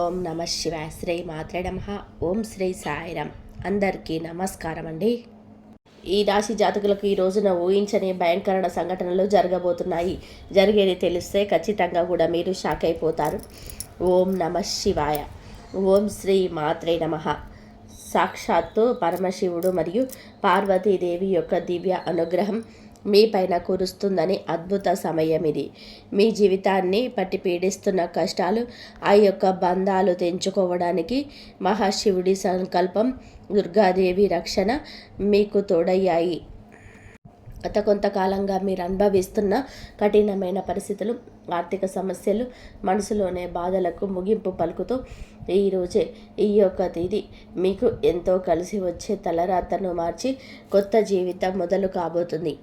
ఓం నమ శివాయ. శ్రీ మాత్రే నమః. ఓం శ్రీ సాయిరామ్. అందరికీ నమస్కారం అండి. ఈ రాశి జాతకులకు ఈ రోజున ఊహించని భయంకర సంఘటనలు జరగబోతున్నాయి. జరిగేది తెలిస్తే ఖచ్చితంగా కూడా మీరు షాక్ అయిపోతారు. ఓం నమ శివాయ. ఓం శ్రీ మాత్రే నమః. సాక్షాత్తు పరమశివుడు మరియు పార్వతీదేవి యొక్క దివ్య అనుగ్రహం మీ పైన కురుస్తుందని అద్భుత సమయం ఇది. మీ జీవితాన్ని పట్టి పీడిస్తున్న కష్టాలు, ఆ యొక్క బంధాలు తెంచుకోవడానికి మహాశివుడి సంకల్పం, దుర్గాదేవి రక్షణ మీకు తోడయ్యాయి. గత కొంతకాలంగా మీరు అనుభవిస్తున్న కఠినమైన పరిస్థితులు, ఆర్థిక సమస్యలు, మనసులోనే బాధలకు ముగింపు పలుకుతూ ఈరోజే ఈ యొక్క తేదీ మీకు ఎంతో కలిసి వచ్చే తలరాతను మార్చి కొత్త జీవితం మొదలు కాబోతుంది.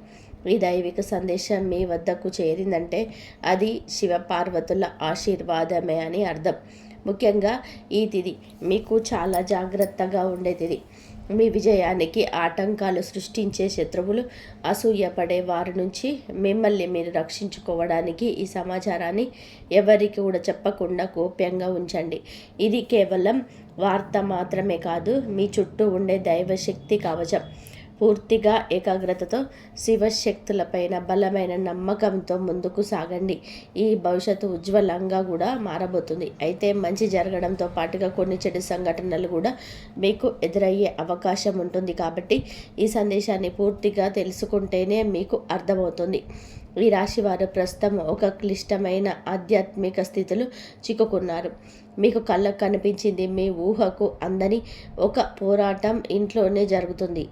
ఈ దైవిక సందేశం మీ వద్దకు చేరిందంటే అది శివపార్వతుల ఆశీర్వాదమే అని అర్థం. ముఖ్యంగా ఈ తిథి మీకు చాలా జాగ్రత్తగా ఉండే తిథి. మీ విజయానికి ఆటంకాలు సృష్టించే శత్రువులు, అసూయపడే వారి నుంచి మిమ్మల్ని మీరు రక్షించుకోవడానికి ఈ సమాచారాన్ని ఎవరికి కూడా చెప్పకుండా గోప్యంగా ఉంచండి. ఇది కేవలం వార్త మాత్రమే కాదు, మీ చుట్టూ ఉండే దైవశక్తి కవచం. పూర్తిగా ఏకాగ్రతతో శివశక్తులపైన బలమైన నమ్మకంతో ముందుకు సాగండి. ఈ భవిష్యత్తు ఉజ్వలంగా కూడా మారబోతుంది. అయితే మంచి జరగడంతో పాటుగా కొన్ని చెడు సంఘటనలు కూడా మీకు ఎదురయ్యే అవకాశం ఉంటుంది. కాబట్టి ఈ సందేశాన్ని పూర్తిగా తెలుసుకుంటేనే మీకు అర్థమవుతుంది. ఈ రాశి వారు ప్రస్తుతం ఒక క్లిష్టమైన ఆధ్యాత్మిక స్థితిలో చిక్కుకున్నారు. మీకు కళ్ళకు కనిపించింది మీ ఊహకు అందని ఒక పోరాటం ఇంట్లోనే జరుగుతుంది.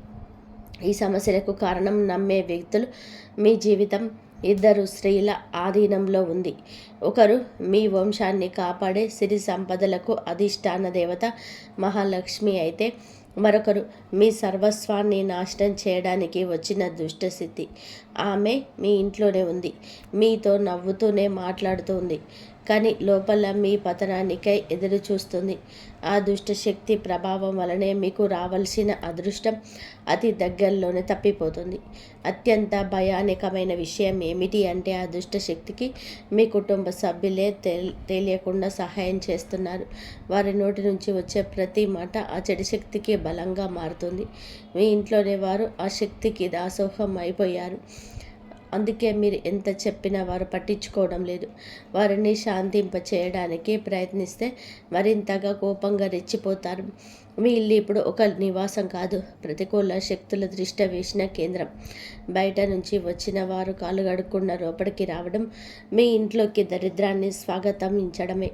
ఈ సమస్యలకు కారణం నమ్మే వ్యక్తులు. మీ జీవితం ఇద్దరు స్త్రీల ఆధీనంలో ఉంది. ఒకరు మీ వంశాన్ని కాపాడే సిరి సంపదలకు అధిష్టాన దేవత మహాలక్ష్మి అయితే మరొకరు మీ సర్వస్వాన్ని నాశనం చేయడానికి వచ్చిన దుష్టశక్తి. ఆమె మీ ఇంట్లోనే ఉంది, మీతో నవ్వుతూనే మాట్లాడుతుంది, కానీ లోపల మీ పతనానికై ఎదురు చూస్తుంది. ఆ దుష్టశక్తి ప్రభావం వలనే మీకు రావాల్సిన అదృష్టం అతి దగ్గరలోనే తప్పిపోతుంది. అత్యంత భయానకమైన విషయం ఏమిటి అంటే ఆ దుష్టశక్తికి మీ కుటుంబ సభ్యులే తెలియకుండా సహాయం చేస్తున్నారు. వారి నోటి నుంచి వచ్చే ప్రతి మాట ఆ చెడు శక్తికి బలంగా మారుతుంది. మీ ఇంట్లోనే వారు ఆ శక్తికి దాసోహం అయిపోయారు. అందుకే మీరు ఎంత చెప్పినా వారు పట్టించుకోవడం లేదు. వారిని శాంతింప చేయడానికి ప్రయత్నిస్తే మరింతగా కోపంగా రెచ్చిపోతారు. మీ ఇల్లు ఇప్పుడు ఒక నివాసం కాదు, ప్రతికూల శక్తుల దృష్టి వేసిన కేంద్రం. బయట నుంచి వచ్చిన వారు కాలు గడుక్కున్న లోపలికి రావడం మీ ఇంట్లోకి దరిద్రాన్ని స్వాగతించడమే.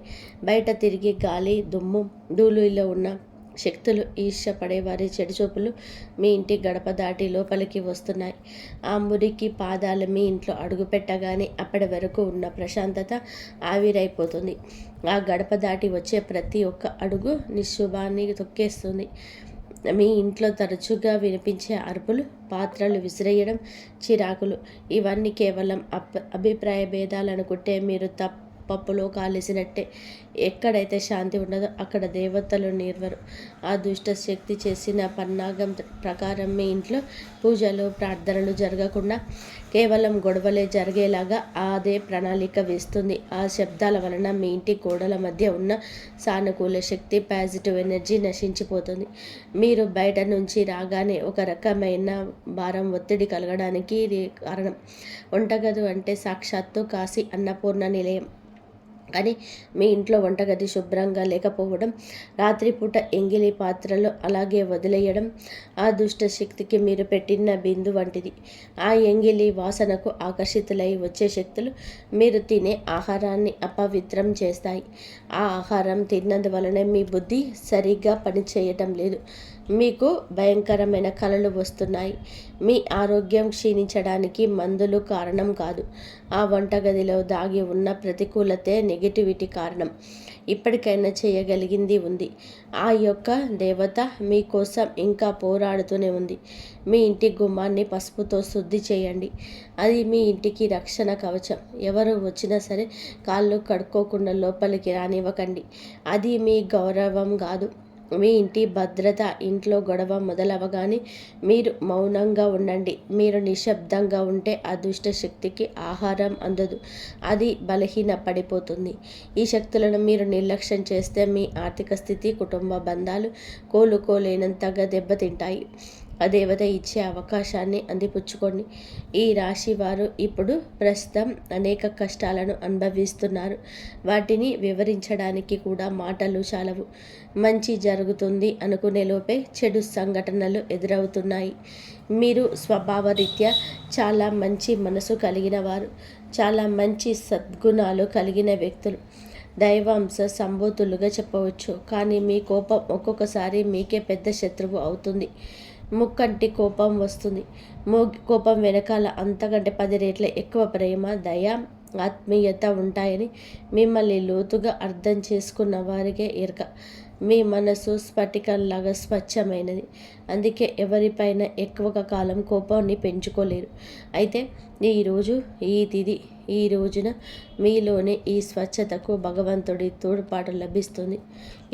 బయట తిరిగి గాలి, దుమ్ము, ధూళిలో ఉన్న శక్తులు, ఈర్ష్యపడేవారి చెడుచూపులు మీ ఇంటి గడప దాటి లోపలికి వస్తున్నాయి. ఆ మురికి పాదాలు మీ ఇంట్లో అడుగు పెట్టగానే అప్పటి వరకు ఉన్న ప్రశాంతత ఆవిరైపోతుంది. ఆ గడప దాటి వచ్చే ప్రతి ఒక్క అడుగు నిశ్శుభాన్ని తొక్కేస్తుంది. మీ ఇంట్లో తరచుగా వినిపించే అరుపులు, పాత్రలు విసిరేయడం, చిరాకులు ఇవన్నీ కేవలం అభిప్రాయ భేదాలు అనుకుంటే మీరు పప్పులో కాలేసినట్టే. ఎక్కడైతే శాంతి ఉండదో అక్కడ దేవతలు నిర్వరు. ఆ దుష్ట శక్తి చేసిన పన్నాగం ప్రకారం మీ ఇంట్లో పూజలు, ప్రార్థనలు జరగకుండా కేవలం గొడవలే జరిగేలాగా అదే ప్రణాళిక వేస్తుంది. ఆ శబ్దాల వలన మీ ఇంటి గోడల మధ్య ఉన్న సానుకూల శక్తి, పాజిటివ్ ఎనర్జీ నశించిపోతుంది. మీరు బయట నుంచి రాగానే ఒక రకమైన భారం, ఒత్తిడి కలగడానికి ఇది కారణం. వంటగది అంటే సాక్షాత్తు కాశీ అన్నపూర్ణ నిలయం. కానీ మీ ఇంట్లో వంటగది శుభ్రంగా లేకపోవడం, రాత్రిపూట ఎంగిలి పాత్రలు అలాగే వదిలేయడం ఆ దుష్ట శక్తికి మీరు పెట్టిన బిందు వంటిది. ఆ ఎంగిలి వాసనకు ఆకర్షితులై వచ్చే శక్తులు మీరు తినే ఆహారాన్ని అపవిత్రం చేస్తాయి. ఆ ఆహారం తిన్నందువలనే మీ బుద్ధి సరిగ్గా పనిచేయటం లేదు. మీకు భయంకరమైన కలలు వస్తున్నాయి. మీ ఆరోగ్యం క్షీణించడానికి మందులు కారణం కాదు, ఆ వంటగదిలో దాగి ఉన్న ప్రతికూలతే, నెగిటివిటీ కారణం. ఇప్పటికైనా చేయగలిగింది ఉంది. ఆ యొక్క దేవత మీకోసం ఇంకా పోరాడుతూనే ఉంది. మీ ఇంటి గుమ్మాన్ని పసుపుతో శుద్ధి చేయండి. అది మీ ఇంటికి రక్షణ కవచం. ఎవరు వచ్చినా సరే కాళ్ళు కడుక్కోకుండా లోపలికి రానివ్వకండి. అది మీ గౌరవం కాదు, మీ ఇంటి భద్రత, ఇంట్లో గొడవ మొదలవగానే మీరు మౌనంగా ఉండండి. మీరు నిశ్శబ్దంగా ఉంటే ఆ దుష్ట శక్తికి ఆహారం అందదు, అది బలహీన పడిపోతుంది. ఈ శక్తులను మీరు నిర్లక్ష్యం చేస్తే మీ ఆర్థిక స్థితి, కుటుంబ బంధాలు కోలుకోలేనంతగా దెబ్బతింటాయి. ఆ దేవత ఇచ్చే అవకాశాన్ని అందిపుచ్చుకోండి. ఈ రాశి వారు ఇప్పుడు ప్రస్తుతం అనేక కష్టాలను అనుభవిస్తున్నారు. వాటిని వివరించడానికి కూడా మాటలు చాలవు. మంచి జరుగుతుంది అనుకునే లోపే చెడు సంఘటనలు ఎదురవుతున్నాయి. మీరు స్వభావరీత్యా చాలా మంచి మనసు కలిగిన వారు, చాలా మంచి సద్గుణాలు కలిగిన వ్యక్తులు, దైవాంశ సంభూతులుగా చెప్పవచ్చు. కానీ మీ కోపం ఒక్కొక్కసారి మీకే పెద్ద శత్రువు అవుతుంది. ముక్కంటి కోపం వస్తుంది. కోపం వెనకాల అంతకంటే 10 రెట్ల ఎక్కువ ప్రేమ, దయ, ఆత్మీయత ఉంటాయని మిమ్మల్ని లోతుగా అర్థం చేసుకున్న వారికే ఎరక. మీ మనసు స్ఫటికంలాగా స్వచ్ఛమైనది. అందుకే ఎవరిపైన ఎక్కువగా కాలం కోపాన్ని పెంచుకోలేరు. అయితే ఈరోజు ఈ తిథి, ఈ రోజున మీలోని ఈ స్వచ్ఛతకు భగవంతుడి తోడ్పాటు లభిస్తుంది.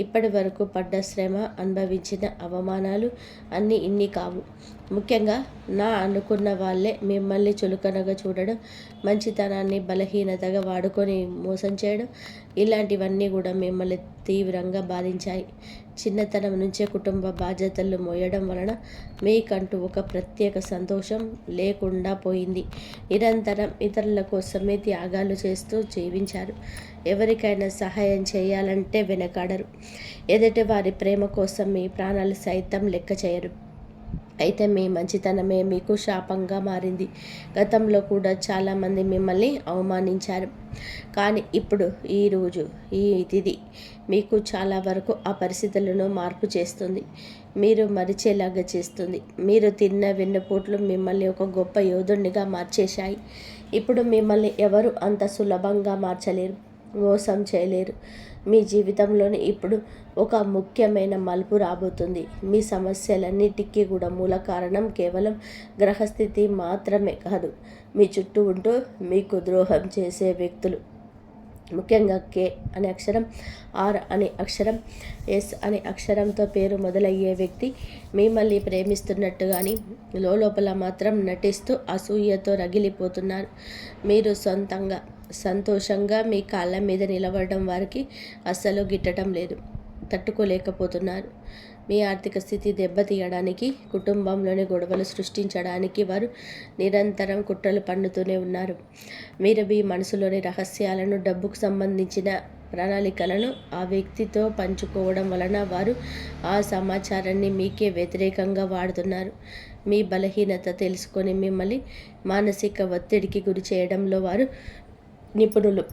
ఇప్పటి వరకు పడ్డ శ్రమ, అనుభవించిన అవమానాలు అన్నీ ఇన్ని కావు. ముఖ్యంగా నా అనుకున్న వాళ్ళే మిమ్మల్ని చులకనగా చూడడం, మంచితనాన్ని బలహీనతగా వాడుకొని మోసం చేయడం, ఇలాంటివన్నీ కూడా మిమ్మల్ని తీవ్రంగా బాధించాయి. చిన్నతనం నుంచే కుటుంబ బాధ్యతలు మోయడం వలన మీకంటూ ఒక ప్రత్యేక సంతోషం లేకుండా పోయింది. నిరంతరం ఇతరుల కోసమే త్యాగాలు చేస్తూ జీవించారు. ఎవరికైనా సహాయం చేయాలంటే వెనకాడరు. ఎదుటి వారి ప్రేమ కోసం మీ ప్రాణాలు సైతం లెక్క చేయరు. అయితే మీ మంచితనమే మీకు శాపంగా మారింది. గతంలో కూడా చాలామంది మిమ్మల్ని అవమానించారు. కానీ ఇప్పుడు ఈరోజు ఈ తిథి మీకు చాలా వరకు ఆ పరిస్థితులను మార్పు చేస్తుంది. మీరు మరిచేలాగా చేస్తుంది. మీరు తిన్న వెన్నుపోట్లు మిమ్మల్ని ఒక గొప్ప యోధుడిగా మార్చేశాయి. ఇప్పుడు మిమ్మల్ని ఎవరు అంత సులభంగా మార్చలేరు, మోసం చేయలేరు. మీ జీవితంలోని ఇప్పుడు ఒక ముఖ్యమైన మలుపు రాబోతుంది. మీ సమస్యలన్నిటికీ కూడా మూల కారణం కేవలం గ్రహస్థితి మాత్రమే కాదు, మీ చుట్టూ ఉంటూ మీకు ద్రోహం చేసే వ్యక్తులు. ముఖ్యంగా కే అనే అక్షరం, ఆర్ అనే అక్షరం, ఎస్ అనే అక్షరంతో పేరు మొదలయ్యే వ్యక్తి మిమ్మల్ని ప్రేమిస్తున్నట్టు కానీ లోపల మాత్రం నటిస్తూ అసూయతో రగిలిపోతున్నారు. మీరు సొంతంగా సంతోషంగా మీ కాళ్ళ మీద నిలబడడం వారికి అస్సలు గిట్టడం లేదు, తట్టుకోలేకపోతున్నారు. మీ ఆర్థిక స్థితి దెబ్బతీయడానికి, కుటుంబంలోని గొడవలు సృష్టించడానికి వారు నిరంతరం కుట్రలు పన్నుతూనే ఉన్నారు. మీరు మీ మనసులోని రహస్యాలను, డబ్బుకు సంబంధించిన ప్రణాళికలను ఆ వ్యక్తితో పంచుకోవడం వలన వారు ఆ సమాచారాన్ని మీకే వ్యతిరేకంగా వాడుతున్నారు. మీ బలహీనత తెలుసుకొని మిమ్మల్ని మానసిక ఒత్తిడికి గురి చేయడంలో వారు నిపుణులు.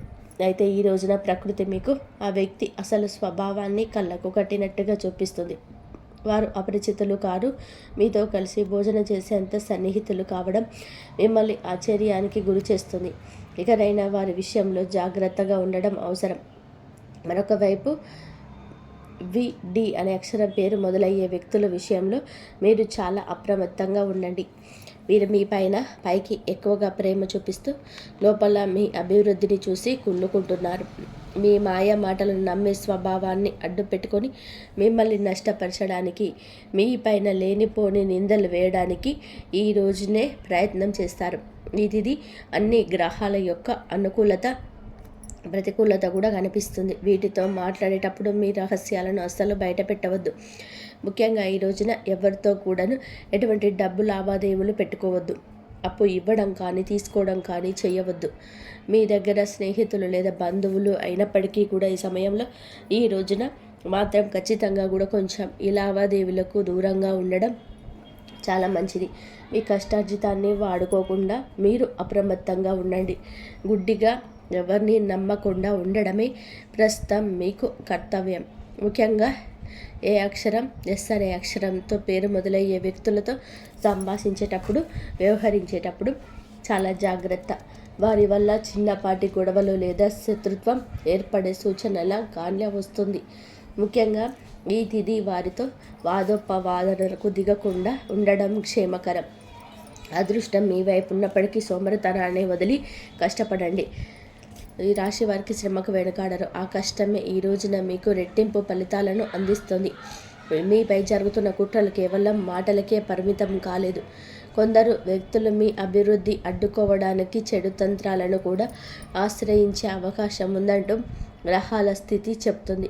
అయితే ఈ రోజున ప్రకృతి మీకు ఆ వ్యక్తి అసలు స్వభావాన్ని కళ్ళకు కట్టినట్టుగా చూపిస్తుంది. వారు అపరిచితులు కారు, మీతో కలిసి భోజనం చేసేంత సన్నిహితులు కావడం మిమ్మల్ని ఆశ్చర్యానికి గురి చేస్తుంది. ఇకనైనా వారి విషయంలో జాగ్రత్తగా ఉండడం అవసరం. మరొక వైపు విడి అనే అక్షరం పేరు మొదలయ్యే వ్యక్తుల విషయంలో మీరు చాలా అప్రమత్తంగా ఉండండి. వీరు మీ పైకి ఎక్కువగా ప్రేమ చూపిస్తూ లోపల మీ అభివృద్ధిని చూసి కుళ్ళుకుంటున్నారు. మీ మాయ మాటలను నమ్మే స్వభావాన్ని అడ్డు పెట్టుకొని మిమ్మల్ని నష్టపరచడానికి, మీ పైన లేనిపోని నిందలు వేయడానికి ఈ రోజునే ప్రయత్నం చేస్తారు. ఇది అన్ని గ్రహాల యొక్క అనుకూలత, ప్రతికూలత కూడా కనిపిస్తుంది. వీటితో మాట్లాడేటప్పుడు మీ రహస్యాలను అస్సలు బయట పెట్టవద్దు. ముఖ్యంగా ఈ రోజున ఎవరితో కూడాను ఎటువంటి డబ్బు లావాదేవీలు పెట్టుకోవద్దు. అప్పు ఇవ్వడం కానీ తీసుకోవడం కానీ చేయవద్దు. మీ దగ్గర స్నేహితులు లేదా బంధువులు అయినప్పటికీ కూడా ఈ సమయంలో ఈ రోజున మాత్రం ఖచ్చితంగా కూడా కొంచెం ఈ లావాదేవీలకు దూరంగా ఉండడం చాలా మంచిది. మీ కష్టార్జితాన్ని వాడుకోకుండా మీరు అప్రమత్తంగా ఉండండి. గుడ్డిగా ఎవరిని నమ్మకుండా ఉండడమే ప్రస్తుతం మీకు కర్తవ్యం. ముఖ్యంగా ఏ అక్షరం, ఎస్ అనే అక్షరంతో పేరు మొదలయ్యే వ్యక్తులతో సంభాషించేటప్పుడు, వ్యవహరించేటప్పుడు చాలా జాగ్రత్త. వారి వల్ల చిన్నపాటి గొడవలు లేదా శత్రుత్వం ఏర్పడే సూచనల గాన్య వస్తుంది. ముఖ్యంగా ఈ తిథి వారితో వాదోపవాదనలకు దిగకుండా ఉండడం క్షేమకరం. అదృష్టం మీ వైపు ఉన్నప్పటికీ సోమరితనాన్ని వదిలి కష్టపడండి. ఈ రాశి వారికి శ్రమకు వెనుకాడరు. ఆ కష్టమే ఈ రోజున మీకు రెట్టింపు ఫలితాలను అందిస్తుంది. మీపై జరుగుతున్న కుట్రలు కేవలం మాటలకే పరిమితం కాలేదు. కొందరు వ్యక్తులు మీ అభివృద్ధి అడ్డుకోవడానికి చెడు తంత్రాలను కూడా ఆశ్రయించే అవకాశం ఉందంటూ గ్రహాల స్థితి చెప్తుంది.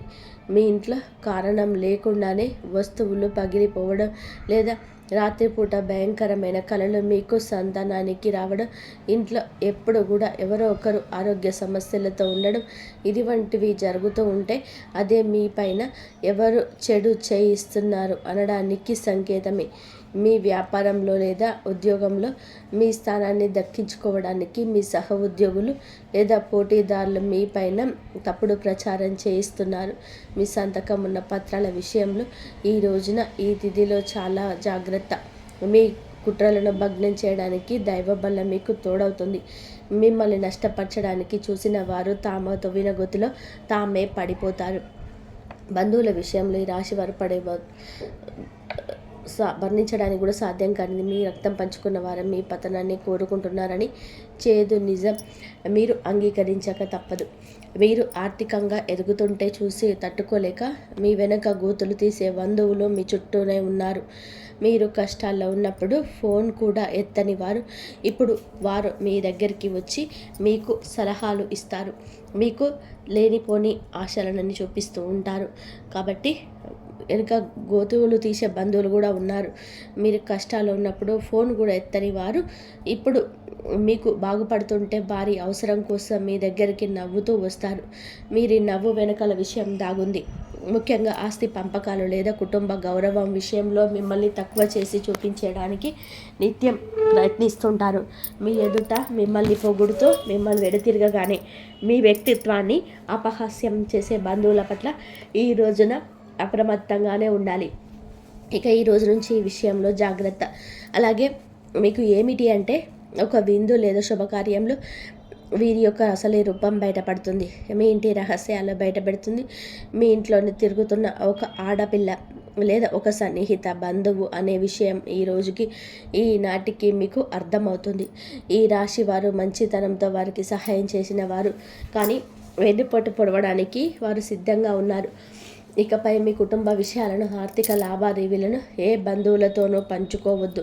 మీ ఇంట్లో కారణం లేకుండానే వస్తువులు పగిలిపోవడం లేదా రాత్రిపూట భయంకరమైన కలలు మీకు సంతానానికి రావడం, ఇంట్లో ఎప్పుడు కూడా ఎవరో ఒకరు ఆరోగ్య సమస్యలతో ఉండడం, ఇటువంటివి జరుగుతూ ఉంటే అదే మీ పైన ఎవరు చెడు చేయిస్తున్నారు అనడానికి సంకేతమే. మీ వ్యాపారంలో లేదా ఉద్యోగంలో మీ స్థానాన్ని దక్కించుకోవడానికి మీ సహ ఉద్యోగులు లేదా పోటీదారులు మీ పైన తప్పుడు ప్రచారం చేయిస్తున్నారు. మీ సంతకం ఉన్న పత్రాల విషయంలో ఈ రోజున ఈ తిథిలో చాలా జాగ్రత్త. మీ కుట్రలను భగ్నం చేయడానికి దైవ బలం మీకు తోడవుతుంది. మిమ్మల్ని నష్టపరచడానికి చూసిన వారు తాము తవ్విన గొతిలో తామే పడిపోతారు. బంధువుల విషయంలో ఈ రాశి వారు వర్ణించడానికి కూడా సాధ్యం కానిది. మీ రక్తం పంచుకున్న వారు మీ పతనాన్ని కోరుకుంటున్నారని చేదు నిజం మీరు అంగీకరించక తప్పదు. మీరు ఆర్థికంగా ఎదుగుతుంటే చూసి తట్టుకోలేక మీ వెనక గోతులు తీసే బంధువులు మీ చుట్టూనే ఉన్నారు. మీరు కష్టాల్లో ఉన్నప్పుడు ఫోన్ కూడా ఎత్తని వారు ఇప్పుడు వారు మీ దగ్గరికి వచ్చి మీకు సలహాలు ఇస్తారు. మీకు లేనిపోని ఆశలను చూపిస్తూ ఉంటారు. కాబట్టి వెనుక గోతువులు తీసే బంధువులు కూడా ఉన్నారు. మీరు కష్టాలు ఉన్నప్పుడు ఫోన్ కూడా ఎత్తని వారు ఇప్పుడు మీకు బాగుపడుతుంటే భారీ అవసరం కోసం మీ దగ్గరికి నవ్వుతూ వస్తారు. మీరు నవ్వు వెనకాల విషయం దాగుంది. ముఖ్యంగా ఆస్తి పంపకాలు లేదా కుటుంబ గౌరవం విషయంలో మిమ్మల్ని తక్కువ చేసి చూపించడానికి నిత్యం ప్రయత్నిస్తుంటారు. మీ ఎదుట మిమ్మల్ని పొగుడుతూ మిమ్మల్ని వెడతిరగగానే మీ వ్యక్తిత్వాన్ని అపహాస్యం చేసే బంధువుల పట్ల ఈ రోజున అప్రమత్తంగానే ఉండాలి. ఇక ఈ రోజు నుంచి ఈ విషయంలో జాగ్రత్త. అలాగే మీకు ఏమిటి అంటే ఒక విందు లేదా శుభకార్యంలో వీరి యొక్క అసలే రూపం బయటపడుతుంది. మీ ఇంటి రహస్యాలు బయటపెడుతుంది. మీ ఇంట్లోని తిరుగుతున్న ఒక ఆడపిల్ల లేదా ఒక సన్నిహిత బంధువు అనే విషయం ఈ రోజుకి ఈనాటికి మీకు అర్థమవుతుంది. ఈ రాశి వారు మంచితనంతో వారికి సహాయం చేసిన వారు, కానీ వెన్నుపోటు పొడవడానికి వారు సిద్ధంగా ఉన్నారు. ఇకపై మీ కుటుంబ విషయాలను, ఆర్థిక లావాదేవీలను ఏ బంధువులతోనూ పంచుకోవద్దు.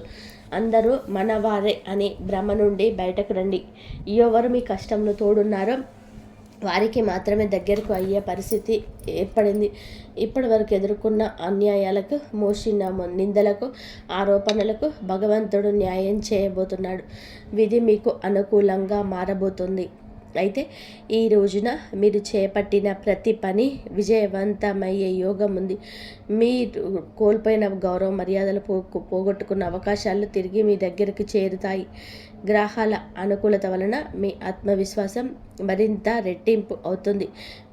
అందరూ మనవారే అనే భ్రమ నుండి బయటకు రండి. ఎవరు మీ కష్టంలో తోడున్నారో వారికి మాత్రమే దగ్గరకు అయ్యే పరిస్థితి ఏర్పడింది. ఇప్పటి వరకు ఎదుర్కొన్న అన్యాయాలకు, మోసిన నిందలకు, ఆరోపణలకు భగవంతుడు న్యాయం చేయబోతున్నాడు. విధి మీకు అనుకూలంగా మారబోతుంది. అయితే ఈ రోజున మీరు చేపట్టిన ప్రతి పని విజయవంతమయ్యే యోగం ఉంది. మీరు కోల్పోయిన గౌరవ మర్యాదలు పోగొట్టుకున్న అవకాశాలు తిరిగి మీ దగ్గరికి చేరుతాయి. గ్రహాల అనుకూలత వలన మీ ఆత్మవిశ్వాసం మరింత రెట్టింపు అవుతుంది.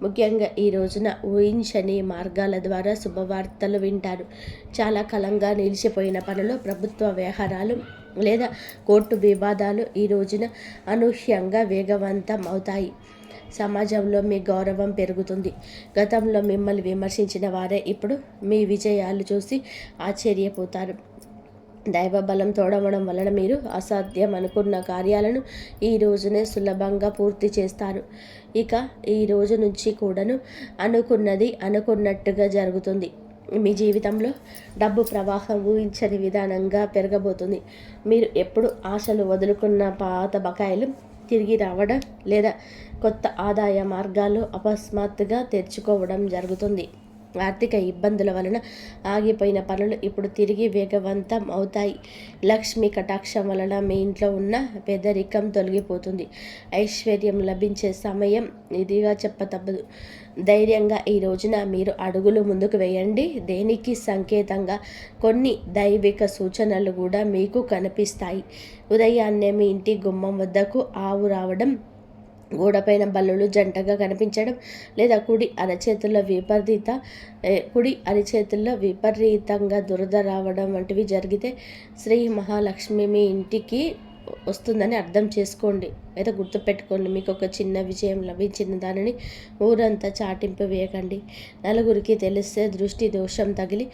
ముఖ్యంగా ఈ రోజున ఊహించని మార్గాల ద్వారా శుభవార్తలు వింటారు. చాలా కాలంగా నిలిచిపోయిన పనులు, ప్రభుత్వ వ్యవహారాలు లేదా కోర్టు వివాదాలు ఈ రోజున అనూహ్యంగా వేగవంతం అవుతాయి. సమాజంలో మీ గౌరవం పెరుగుతుంది. గతంలో మిమ్మల్ని విమర్శించిన వారే ఇప్పుడు మీ విజయాలు చూసి ఆశ్చర్యపోతారు. దైవ బలం తోడవడం వలన మీరు అసాధ్యం అనుకున్న కార్యాలను ఈ రోజునే సులభంగా పూర్తి చేస్తారు. ఇక ఈ రోజు నుంచి కూడాను అనుకున్నది అనుకున్నట్టుగా జరుగుతుంది. మీ జీవితంలో డబ్బు ప్రవాహం ఊహించని విధానంగా పెరగబోతుంది. మీరు ఎప్పుడు ఆశలు వదులుకున్న పాత బకాయిలు తిరిగి రావడం లేదా కొత్త ఆదాయ మార్గాలు అకస్మాత్తుగా తెరుచుకోవడం జరుగుతుంది. ఆర్థిక ఇబ్బందుల వలన ఆగిపోయిన పనులు ఇప్పుడు తిరిగి వేగవంతం అవుతాయి. లక్ష్మీ కటాక్షం వలన మీ ఇంట్లో ఉన్న పేదరికం తొలగిపోతుంది. ఐశ్వర్యం లభించే సమయం ఇదిగా చెప్పతప్పదు. ధైర్యంగా ఈ రోజున మీరు అడుగులు ముందుకు వేయండి. దేనికి సంకేతంగా కొన్ని దైవిక సూచనలు కూడా మీకు కనిపిస్తాయి. ఉదయాన్నే మీ ఇంటి గుమ్మం వద్దకు ఆవు రావడం, గోడపైన బల్లులు జంటగా కనిపించడం లేదా కుడి అరిచేతుల్లో విపరీతంగా దురద రావడం వంటివి జరిగితే శ్రీ మహాలక్ష్మి మీ ఇంటికి వస్తుందని అర్థం చేసుకోండి. అయితే గుర్తుపెట్టుకోండి, మీకు ఒక చిన్న విజయం లభించిన దానిని ఊరంతా చాటింపు వేయకండి. నలుగురికి తెలిస్తే దృష్టి దోషం తగిలి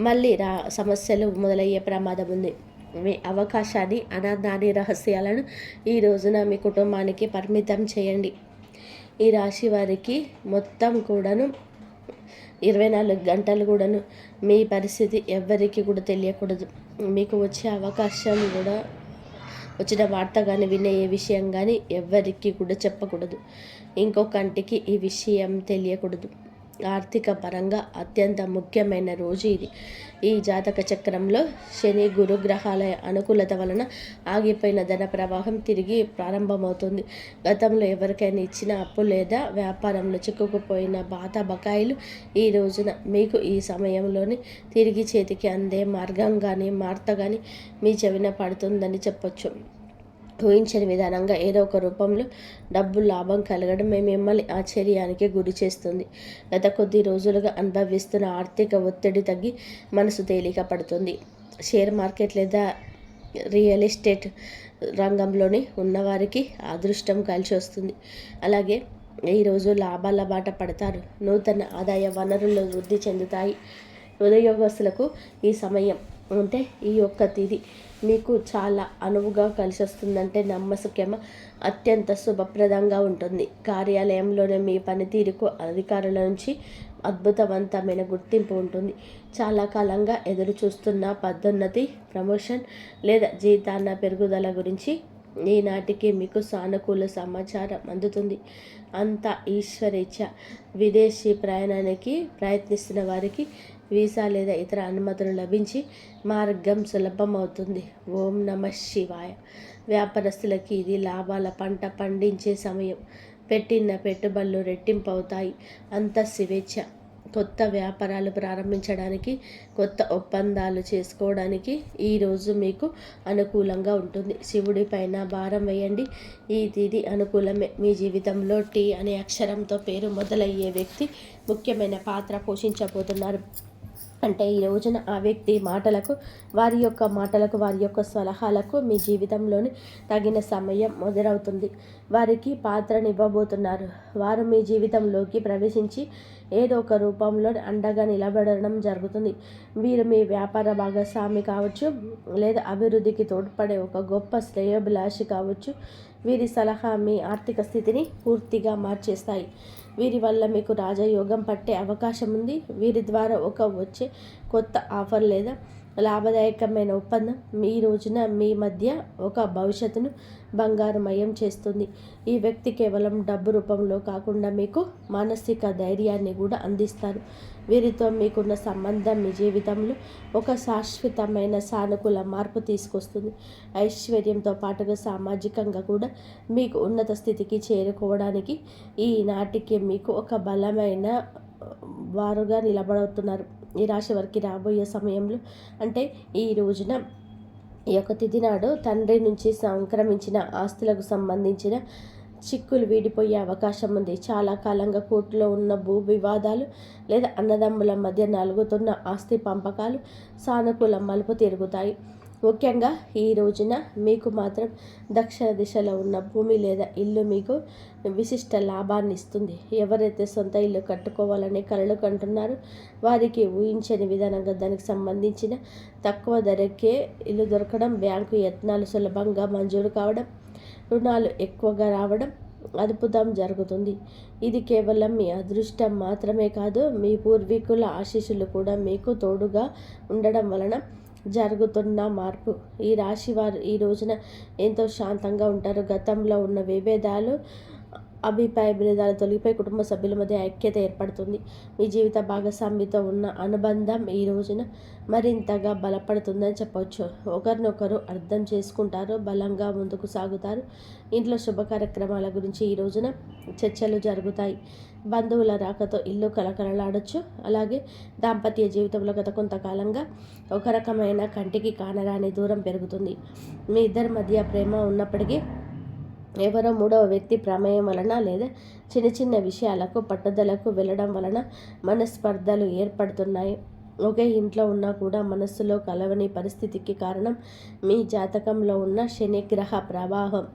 మళ్ళీ సమస్యలు మొదలయ్యే ప్రమాదం ఉంది. మీ అవకాశాన్ని, ఆనందాన్ని, రహస్యాలను ఈ రోజున మీ కుటుంబానికి పరిమితం చేయండి. ఈ రాశి వారికి మొత్తం కూడాను 24 గంటలు కూడాను మీ పరిస్థితి ఎవ్వరికి కూడా తెలియకూడదు. మీకు వచ్చే అవకాశం కూడా వచ్చిన వార్త కానీ వినే ఏ విషయం కానీ ఎవ్వరికి కూడా చెప్పకూడదు. ఇంకొకంటికి ఈ విషయం తెలియకూడదు. ఆర్థిక పరంగా అత్యంత ముఖ్యమైన రోజు ఇది. ఈ జాతక చక్రంలో శని గురు గ్రహాల అనుకూలత వలన ఆగిపోయిన ధన ప్రవాహం తిరిగి ప్రారంభమవుతుంది. గతంలో ఎవరికైనా ఇచ్చిన అప్పు లేదా వ్యాపారంలో చిక్కుకుపోయిన పాత బకాయిలు ఈ రోజున మీకు ఈ సమయంలోని తిరిగి చేతికి అందే మార్గం కానీ మార్త కానీ మీ చెవిన పడుతుందని చెప్పొచ్చు. ఊహించని విధానంగా ఏదో ఒక రూపంలో డబ్బు లాభం కలగడం మిమ్మల్ని ఆశ్చర్యానికి గురి చేస్తుంది. గత కొద్ది రోజులుగా అనుభవిస్తున్న ఆర్థిక ఒత్తిడి తగ్గి మనసు తేలిక పడుతుంది. షేర్ మార్కెట్ లేదా రియల్ ఎస్టేట్ రంగంలోని ఉన్నవారికి అదృష్టం కలిసి వస్తుంది. అలాగే ఈరోజు లాభాల బాట పడతారు. నూతన ఆదాయ వనరులు వృద్ధి చెందుతాయి. ఉద్యోగస్తులకు ఈ సమయం అంటే ఈ ఒక్క తిథి మీకు చాలా అనువుగా కలిసి వస్తుందంటే నమ్మశక్యమ అత్యంత శుభప్రదంగా ఉంటుంది. కార్యాలయంలోనే మీ పనితీరుకు అధికారుల నుంచి అద్భుతవంతమైన గుర్తింపు ఉంటుంది. చాలా కాలంగా ఎదురు చూస్తున్న పదోన్నతి, ప్రమోషన్ లేదా జీతాల పెరుగుదల గురించి ఈనాటికి మీకు సానుకూల సమాచారం అందుతుంది. అంతా ఈశ్వరేచ్ఛ. విదేశీ ప్రయాణానికి ప్రయత్నిస్తున్న వారికి వీసా లేదా ఇతర అనుమతులు లభించి మార్గం సులభమవుతుంది. ఓం నమః శివాయ. వ్యాపారస్తులకి ఇది లాభాల పంట పండించే సమయం. పెట్టిన పెట్టుబడులు రెట్టింపు అవుతాయి. అంత స్వేచ్ఛ. కొత్త వ్యాపారాలు ప్రారంభించడానికి, కొత్త ఒప్పందాలు చేసుకోవడానికి ఈరోజు మీకు అనుకూలంగా ఉంటుంది. శివుడి పైన భారం వేయండి. ఈ తిథి అనుకూలమే. మీ జీవితంలో టీ అనే అక్షరంతో పేరు మొదలయ్యే వ్యక్తి ముఖ్యమైన పాత్ర పోషించబోతున్నారు. అంటే ఈ రోజున ఆ వ్యక్తి మాటలకు, వారి యొక్క సలహాలకు మీ జీవితంలోని తగిన సమయం మొదలవుతుంది. వారికి పాత్రనివ్వబోతున్నారు. వారు మీ జీవితంలోకి ప్రవేశించి ఏదో ఒక రూపంలో అండగా నిలబడడం జరుగుతుంది. వీరు మీ వ్యాపార భాగస్వామి కావచ్చు, లేదా అభివృద్ధికి తోడ్పడే ఒక గొప్ప శ్రేయోభిలాషి కావచ్చు. వీరి సలహా మీ ఆర్థిక స్థితిని పూర్తిగా మార్చేస్తాయి. వీరి వల్ల మీకు రాజయోగం పట్టే అవకాశం ఉంది. వీరి ద్వారా వచ్చే కొత్త ఆఫర్ లేదా లాభదాయకమైన ఒప్పందం మీ రోజున మీ మధ్య ఒక భవిష్యత్తును బంగారుమయం చేస్తుంది. ఈ వ్యక్తి కేవలం డబ్బు రూపంలో కాకుండా మీకు మానసిక ధైర్యాన్ని కూడా అందిస్తారు. వీరితో మీకున్న సంబంధం మీ జీవితంలో ఒక శాశ్వతమైన సానుకూల మార్పు తీసుకొస్తుంది. ఐశ్వర్యంతో పాటుగా సామాజికంగా కూడా మీకు ఉన్నత స్థితికి చేరుకోవడానికి ఈనాటికి మీకు ఒక బలమైన వారుగా నిలబడుతున్నారు. ఈ రాశి వారికి రాబోయే సమయంలో అంటే ఈ రోజున ఈ యొక్క తిథి నాడు తండ్రి నుంచి సంక్రమించిన ఆస్తులకు సంబంధించిన చిక్కులు వీడిపోయే అవకాశం ఉంది. చాలా కాలంగా కోర్టులో ఉన్న భూ వివాదాలు లేదా అన్నదమ్ముల మధ్య నలుగుతున్న ఆస్తి పంపకాలు సానుకూల మలుపు తిరుగుతాయి. ముఖ్యంగా ఈ రోజున మీకు మాత్రం దక్షిణ దిశలో ఉన్న భూమి లేదా ఇల్లు మీకు విశిష్ట లాభాన్ని ఇస్తుంది. ఎవరైతే సొంత ఇల్లు కట్టుకోవాలని కలలు కంటున్నారో వారికి ఊహించని విధానంగా దానికి సంబంధించిన తక్కువ ధరకే ఇల్లు దొరకడం, బ్యాంకు యత్నాలు సులభంగా మంజూరు కావడం, రుణాలు ఎక్కువగా రావడం అద్భుతం జరుగుతుంది. ఇది కేవలం మీ అదృష్టం మాత్రమే కాదు, మీ పూర్వీకుల ఆశీస్సులు కూడా మీకు తోడుగా ఉండడం వలన జరుగుతున్న మార్పు. ఈ రాశి వారు ఈ రోజున ఎంతో శాంతంగా ఉంటారు. గతంలో ఉన్న విభేదాలు, అభిప్రాయ భేదాలు తొలగిపోయి కుటుంబ సభ్యుల మధ్య ఐక్యత ఏర్పడుతుంది. మీ జీవిత భాగస్వామితో ఉన్న అనుబంధం ఈ రోజున మరింతగా బలపడుతుందని చెప్పవచ్చు. ఒకరినొకరు అర్థం చేసుకుంటారు, బలంగా ముందుకు సాగుతారు. ఇంట్లో శుభ కార్యక్రమాల గురించి ఈ రోజున చర్చలు జరుగుతాయి. బంధువుల రాకతో ఇల్లు కలకలలాడొచ్చు. అలాగే దాంపత్య జీవితంలో గత కొంతకాలంగా ఒక రకమైన కంటికి కానరాని దూరం పెరుగుతుంది. మీ ఇద్దరి మధ్య ప్రేమ ఉన్నప్పటికీ ఎవరో మూడవ వ్యక్తి ప్రమేయం వలన లేదా చిన్న చిన్న విషయాలకు పట్టుదలకు వెళ్ళడం వలన మనస్పర్ధలు ఏర్పడుతున్నాయి. ఒకే ఇంట్లో ఉన్నా కూడా మనస్సులో కలవని పరిస్థితికి కారణం మీ జాతకంలో ఉన్న శనిగ్రహ ప్రభావం.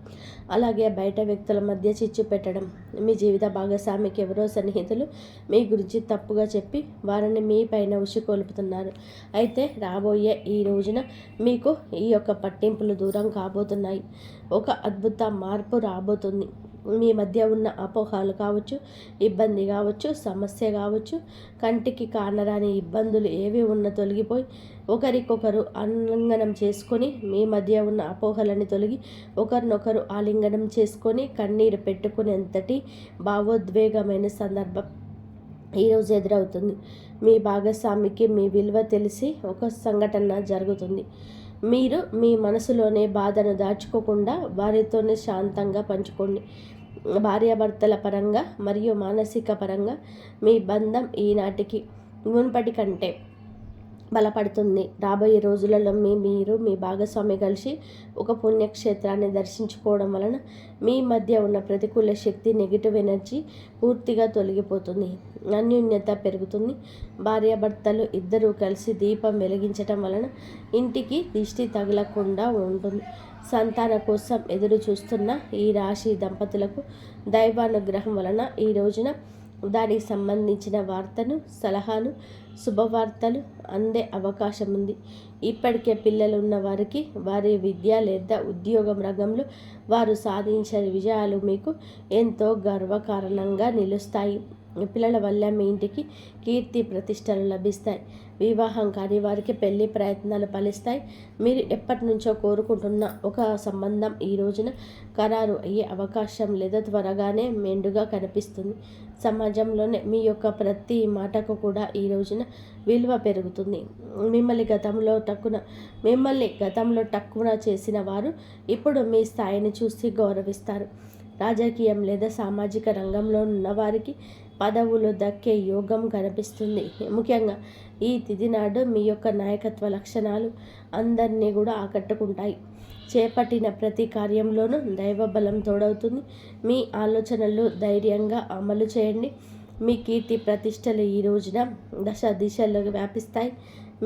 అలాగే బయట వ్యక్తుల మధ్య చిచ్చు పెట్టడం. మీ జీవిత భాగస్వామికి ఎవరో సన్నిహితులు మీ గురించి తప్పుగా చెప్పి వారిని మీ పైన ఉసికొల్పుతున్నారు. అయితే రాబోయే ఈ రోజున మీకు ఈ యొక్క పట్టింపులు దూరం కాబోతున్నాయి. ఒక అద్భుత మార్పు రాబోతుంది. మీ మధ్య ఉన్న అపోహలు కావచ్చు, ఇబ్బంది కావచ్చు, సమస్య కావచ్చు, కంటికి కానరాని ఇబ్బందులు ఏవి ఉన్నా తొలగిపోయి ఒకరికొకరు ఆలింగనం చేసుకొని మీ మధ్య ఉన్న అపోహలని తొలగి ఒకరినొకరు ఆలింగనం చేసుకొని కన్నీరు పెట్టుకునేంతటి భావోద్వేగమైన సందర్భం ఈరోజు ఎదురవుతుంది. మీ భాగస్వామికి మీ విలువ తెలిసి ఒక సంఘటన జరుగుతుంది. మీరు మీ మనసులోనే బాధను దాచుకోకుండా వారితోనే శాంతంగా పంచుకోండి. భార్యాభర్తల పరంగా మరియు మానసిక పరంగా మీ బంధం ఈనాటికి మునుపటి కంటే బలపడుతుంది. రాబోయే రోజులలో మీరు మీ భాగస్వామి కలిసి ఒక పుణ్యక్షేత్రాన్ని దర్శించుకోవడం వలన మీ మధ్య ఉన్న ప్రతికూల శక్తి, నెగిటివ్ ఎనర్జీ పూర్తిగా తొలగిపోతుంది. అన్యోన్యత పెరుగుతుంది. భార్యాభర్తలు ఇద్దరూ కలిసి దీపం వెలిగించటం వలన ఇంటికి దిష్టి తగలకుండా ఉంటుంది. సంతాన కోసం ఎదురు చూస్తున్న ఈ రాశి దంపతులకు దైవానుగ్రహం వలన ఈ రోజున దానికి సంబంధించిన వార్తను, సలహాను, శుభవార్తలు అందే అవకాశం ఉంది. ఇప్పటికే పిల్లలు ఉన్న వారికి వారి విద్య లేదా ఉద్యోగం రంగంలో వారు సాధించిన విజయాలు మీకు ఎంతో గర్వకారణంగా నిలుస్తాయి. పిల్లల వల్ల మీ ఇంటికి కీర్తి ప్రతిష్టలు లభిస్తాయి. వివాహం కాని వారికి పెళ్లి ప్రయత్నాలు ఫలిస్తాయి. మీరు ఎప్పటి నుంచో కోరుకుంటున్న ఒక సంబంధం ఈ రోజున ఖరారు అయ్యే అవకాశం లేదా త్వరగానే మెండుగా కనిపిస్తుంది. సమాజంలోనే మీ యొక్క ప్రతి మాటకు కూడా ఈ రోజున విలువ పెరుగుతుంది. మిమ్మల్ని గతంలో టక్కున చేసిన వారు ఇప్పుడు మీ స్థాయిని చూసి గౌరవిస్తారు. రాజకీయం లేదా సామాజిక రంగంలో ఉన్న వారికి పదవులు దక్కే యోగం కనిపిస్తుంది. ముఖ్యంగా ఈ తిథి నాడు మీ యొక్క నాయకత్వ లక్షణాలు అందరినీ కూడా ఆకట్టుకుంటాయి. చేపట్టిన ప్రతి కార్యంలోనూ దైవబలం తోడవుతుంది. మీ ఆలోచనలు ధైర్యంగా అమలు చేయండి. మీ కీర్తి ప్రతిష్టలు ఈ రోజున దశ దిశల్లో వ్యాపిస్తాయి.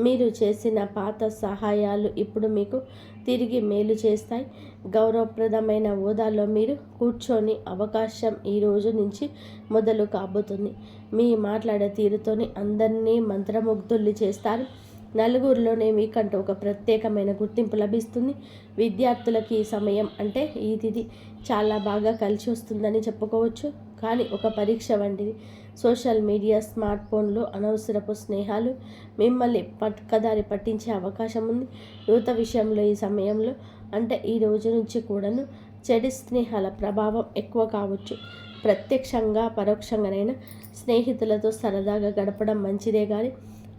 మీరు చేసిన పాత సహాయాలు ఇప్పుడు మీకు తిరిగి మేలు చేస్తాయి. గౌరవప్రదమైన హోదాలో మీరు కూర్చొని అవకాశం ఈ రోజు నుంచి మొదలు కాబోతుంది. మీ మాట్లాడే తీరుతోని అందరినీ మంత్రముగ్ధుల్ని చేస్తారు. నలుగురిలోనే మీకంటూ ఒక ప్రత్యేకమైన గుర్తింపు లభిస్తుంది. విద్యార్థులకి ఈ సమయం అంటే ఈ తిథి చాలా బాగా కలిసి వస్తుందని చెప్పుకోవచ్చు. కానీ ఒక పరీక్ష వంటిది. సోషల్ మీడియా, స్మార్ట్ ఫోన్లు, అనవసరపు స్నేహాలు మిమ్మల్ని పక్కదారి పట్టించే అవకాశం ఉంది. యువత విషయంలో ఈ సమయంలో అంటే ఈ రోజు నుంచి కూడాను చెడు స్నేహాల ప్రభావం ఎక్కువ కావచ్చు. ప్రత్యక్షంగా పరోక్షంగానైనా స్నేహితులతో సరదాగా గడపడం మంచిదే, కానీ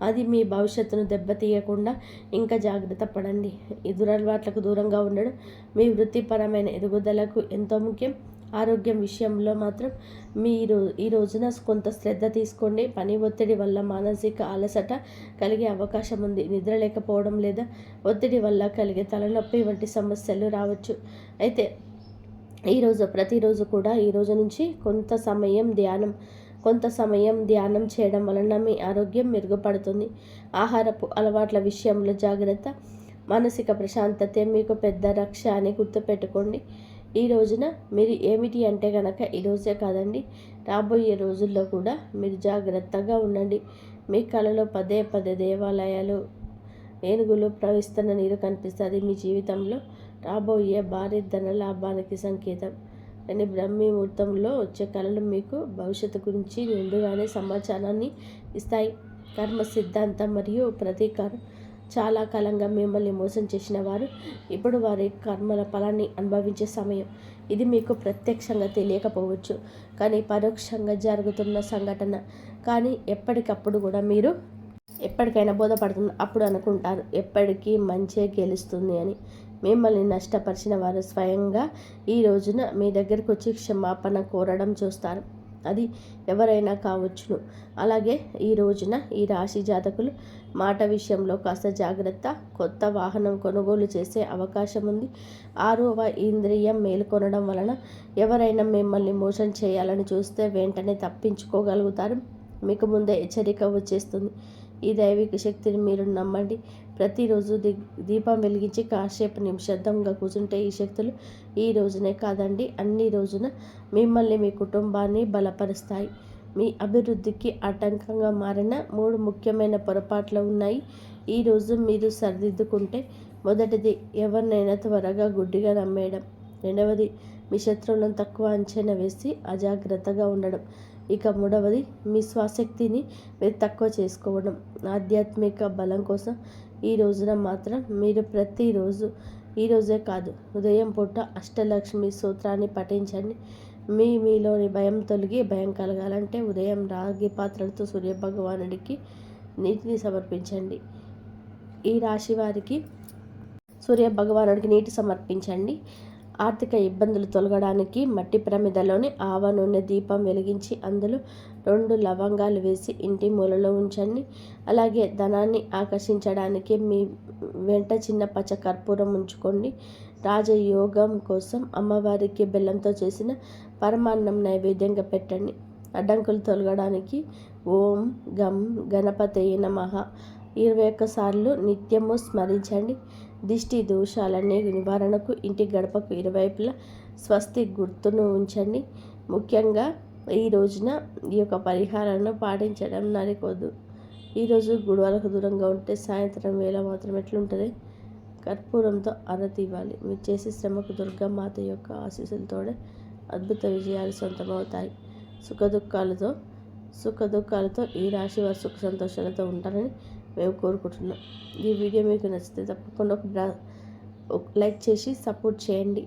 అది మీ భవిష్యత్తును దెబ్బతీయకుండా ఇంకా జాగ్రత్త పడండి. ఈ దురలవాట్లకు దూరంగా ఉండడం మీ వృత్తిపరమైన ఎదుగుదలకు ఎంతో ముఖ్యం. ఆరోగ్యం విషయంలో మాత్రం మీరు ఈ రోజున కొంత శ్రద్ధ తీసుకోండి. పని ఒత్తిడి వల్ల మానసిక అలసట కలిగే అవకాశం ఉంది. నిద్ర లేకపోవడం లేదా ఒత్తిడి వల్ల కలిగే తలనొప్పి వంటి సమస్యలు రావచ్చు. అయితే ప్రతిరోజు కూడా ఈ రోజు నుంచి కొంత సమయం ధ్యానం చేయడం వలన మీ ఆరోగ్యం మెరుగుపడుతుంది. ఆహారపు అలవాట్ల విషయంలో జాగ్రత్త. మానసిక ప్రశాంతతే మీకు పెద్ద రక్ష అని గుర్తుపెట్టుకోండి. ఈ రోజున మీరు ఏమిటి అంటే కనుక ఈరోజే కాదండి, రాబోయే రోజుల్లో కూడా మీరు జాగ్రత్తగా ఉండండి. మీ కళలో పదే పదే దేవాలయాలు, ఏనుగులు ప్రవహిస్తున్న నీరు కనిపిస్తుంది. మీ జీవితంలో రాబోయే భారీ ధన లాభానికి సంకేతం. కానీ బ్రహ్మీ ముహూర్తంలో వచ్చే కళలు మీకు భవిష్యత్తు గురించి నిండుగానే సమాచారాన్ని ఇస్తాయి. కర్మ సిద్ధాంతం మరియు ప్రతీకారం. చాలా కాలంగా మిమ్మల్ని మోసం చేసిన వారు ఇప్పుడు వారి కర్మల ఫలాన్ని అనుభవించే సమయం. ఇది మీకు ప్రత్యక్షంగా తెలియకపోవచ్చు, కానీ పరోక్షంగా జరుగుతున్న సంఘటన. కానీ ఎప్పటికప్పుడు కూడా మీరు ఎప్పటికైనా బోధపడుతుంది. అప్పుడు అనుకుంటారు ఎప్పటికీ మంచే గెలుస్తుంది అని. మిమ్మల్ని నష్టపరిచిన వారు స్వయంగా ఈ రోజున మీ దగ్గరకు వచ్చి క్షమాపణ కోరడం చూస్తారు. అది ఎవరైనా కావచ్చును. అలాగే ఈ రోజున ఈ రాశి జాతకులు మాట విషయంలో కాస్త జాగ్రత్త. కొత్త వాహనం కొనుగోలు చేసే అవకాశం ఉంది. 6వ ఇంద్రియం మేలుకొనడం వలన ఎవరైనా మిమ్మల్ని మోసం చేయాలని చూస్తే వెంటనే తప్పించుకోగలుగుతారు. మీకు ముందే హెచ్చరిక వచ్చేస్తుంది. ఈ దైవిక శక్తిని మీరు నమ్మండి. ప్రతిరోజు దీపం వెలిగించి కాసేపు నిశ్శబ్దంగా కూర్చుంటే ఈ శక్తులు ఈ రోజునే కాదండి, అన్ని రోజున మిమ్మల్ని, మీ కుటుంబాన్ని బలపరుస్తాయి. మీ అభివృద్ధికి ఆటంకంగా మారిన 3 ముఖ్యమైన పొరపాట్లు ఉన్నాయి. ఈరోజు మీరు సరిదిద్దుకుంటే, మొదటిది ఎవరినైనా త్వరగా గుడ్డిగా నమ్మేయడం. రెండవది మీ శత్రువులను తక్కువ అంచనా వేసి అజాగ్రత్తగా ఉండడం. ఇక మూడవది, మీ స్వశక్తిని మీరు తక్కువ చేసుకోవడం. ఆధ్యాత్మిక బలం కోసం ఈ రోజున మాత్రం మీరు ప్రతిరోజు, ఈరోజే కాదు ఉదయం పూట అష్టలక్ష్మి సూత్రాన్ని పఠించండి. మీలోని భయం తొలగి భయం కలగాలంటే ఉదయం రాగి పాత్రలతో సూర్యభగవానుడికి నీటిని సమర్పించండి. ఈ రాశి వారికి సూర్యభగవానుడికి నీటి సమర్పించండి. ఆర్థిక ఇబ్బందులు తొలగడానికి మట్టి ప్రమిదలోని ఆవ నూనె దీపం వెలిగించి అందులో 2 లవంగాలు వేసి ఇంటి మూలలో ఉంచండి. అలాగే ధనాన్ని ఆకర్షించడానికి మీ వెంట చిన్న పచ్చ కర్పూరం ఉంచుకోండి. రాజయోగం కోసం అమ్మవారికి బెల్లంతో చేసిన పరమాన్నం నైవేద్యంగా పెట్టండి. అడ్డంకులు తొలగడానికి ఓం గం గణపతయే నమః 21 సార్లు నిత్యము స్మరించండి. దిష్టి దోషాలనే నివారణకు ఇంటి గడపకు ఇరువైపులా స్వస్తి గుర్తును ఉంచండి. ముఖ్యంగా ఈ రోజున ఈ యొక్క పరిహారాలను పాటించడం నరికొద్దు. ఈరోజు గుడివాలకు దూరంగా ఉంటే సాయంత్రం వేళ మాత్రం ఎట్లుంటుంది, కర్పూరంతో ఆరతి ఇవ్వాలి. మీరు చేసే శ్రమకు దుర్గామాత యొక్క ఆశీస్సులతోనే అద్భుత విజయాలు సొంతమవుతాయి. సుఖదుఖాలతో ఈ రాశి వారు సుఖ సంతోషాలతో ఉంటారని మేము కోరుకుంటున్నాం. ఈ వీడియో మీకు నచ్చితే తప్పకుండా ఒక లైక్ చేసి సపోర్ట్ చేయండి.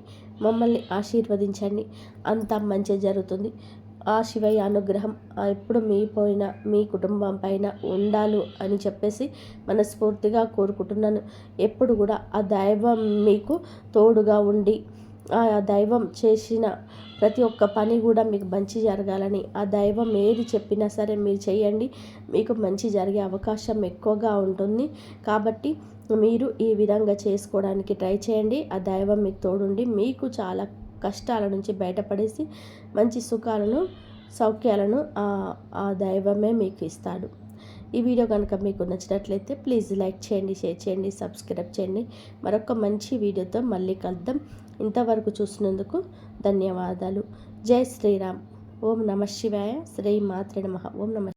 మమ్మల్ని ఆశీర్వదించండి. అంతా మంచి జరుగుతుంది. ఆ శివయ్య అనుగ్రహం ఎప్పుడు మీ కుటుంబం పైన ఉండాలి అని చెప్పేసి మనస్ఫూర్తిగా కోరుకుంటున్నాను. ఎప్పుడు కూడా ఆ దైవం మీకు తోడుగా ఉండి ఆ దైవం చేసిన ప్రతి ఒక్క పని కూడా మీకు మంచి జరగాలని, ఆ దైవం ఏది చెప్పినా సరే మీరు చేయండి, మీకు మంచి జరిగే అవకాశం ఎక్కువగా ఉంటుంది. కాబట్టి మీరు ఈ విధంగా చేసుకోవడానికి ట్రై చేయండి. ఆ దైవం మీకు తోడుండి మీకు చాలా కష్టాల నుంచి బయటపడేసి మంచి సుఖాలను, సౌఖ్యాలను ఆ దైవమే మీకు ఇస్తాడు. ఈ వీడియో కనుక మీకు నచ్చినట్లయితే ప్లీజ్ లైక్ చేయండి, షేర్ చేయండి, సబ్స్క్రైబ్ చేయండి. మరొక మంచి వీడియోతో మళ్ళీ కలుద్దాం. ఇంతవరకు చూసినందుకు ధన్యవాదాలు. జై శ్రీరామ్. ఓం నమః శివాయ. శ్రీ మాత్రే నమః. ఓం నమః.